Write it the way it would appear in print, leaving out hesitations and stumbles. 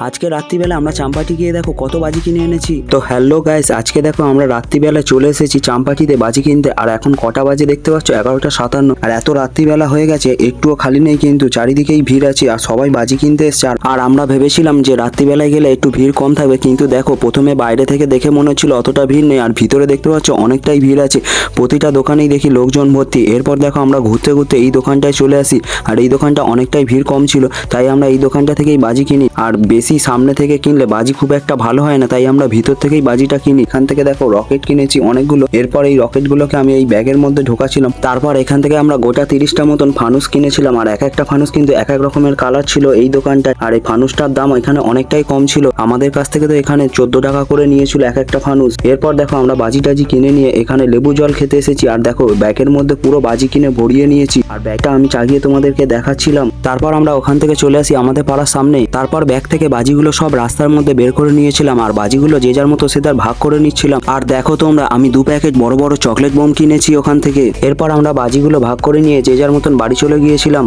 আজকে রাত্রিবেলা আমরা চাম্পাটি গিয়ে দেখো কত বাজি কিনে এনেছি। তো হ্যালো গাইস, আজকে দেখো আমরা রাত্রিবেলা চলে এসেছি চাম্পাটিতে বাজি কিনতে। আর এখন কটা বাজে দেখতে পাচ্ছ, 11:57। আর এত রাত্রিবেলা হয়ে গেছে, একটুও খালি নেই, কিন্তু চারিদিকেই ভিড় আছে আর সবাই বাজি কিনতে এসছে। আর আমরা ভেবেছিলাম যে রাত্রিবেলায় গেলে একটু ভিড় কম থাকবে, কিন্তু দেখো প্রথমে বাইরে থেকে দেখে মনে হচ্ছিল অতটা ভিড় নেই, আর ভিতরে দেখতে পাচ্ছ অনেকটাই ভিড় আছে। প্রতিটা দোকানেই দেখি লোকজন ভর্তি। এরপর দেখো আমরা ঘুরতে ঘুরতে এই দোকানটায় চলে আসি, আর এই দোকানটা অনেকটাই ভিড় কম ছিল, তাই আমরা এই দোকানটা থেকেই বাজি কিনি। আর বেশি সামনে থেকে কিনলে বাজি খুব একটা ভালো হয় না, তাই আমরা ভিতর থেকেই বাজিটা কিনি। এখান থেকে দেখো রকেট কিনেছি অনেকগুলো। এরপর এই রকেটগুলোকে আমি এই ব্যাগের মধ্যে ঢোকাছিলাম। তারপর এখান থেকে আমরা গোটা 30টা মতন ফানুস কিনেছিলাম, আর এক একটা ফানুস কিন্তু এক এক রকমের কালার ছিল এই দোকানটায়। আর এই ফানুসটার দাম এখানে অনেকটাই কম ছিল, আমাদের কাছ থেকে তো এখানে 14 টাকা করে নিয়েছিল এক একটা ফানুস। এরপর দেখো আমরা বাজি টাজি কিনে নিয়ে এখানে লেবু জল খেতে এসেছি। আর দেখো ব্যাগের মধ্যে পুরো বাজি কিনে ভরিয়ে নিয়েছি, আর ব্যাগটা আমি চাগিয়ে তোমাদেরকে দেখাচ্ছিলাম। তারপর আমরা ওখান থেকে চলে আসি আমাদের পাড়ার সামনে। তারপর ব্যাগ থেকে বাজিগুলো সব রাস্তার মধ্যে বের করে নিয়েছিলাম, আর বাজিগুলো যে যার মতো সে তার ভাগ করে নিচ্ছিলাম। আর দেখো তোমরা, আমি 2 প্যাকেট বড় বড় চকলেট বোম কিনেছি ওখান থেকে। এরপর আমরা বাজিগুলো ভাগ করে নিয়ে যে যার মতন বাড়ি চলে গিয়েছিলাম।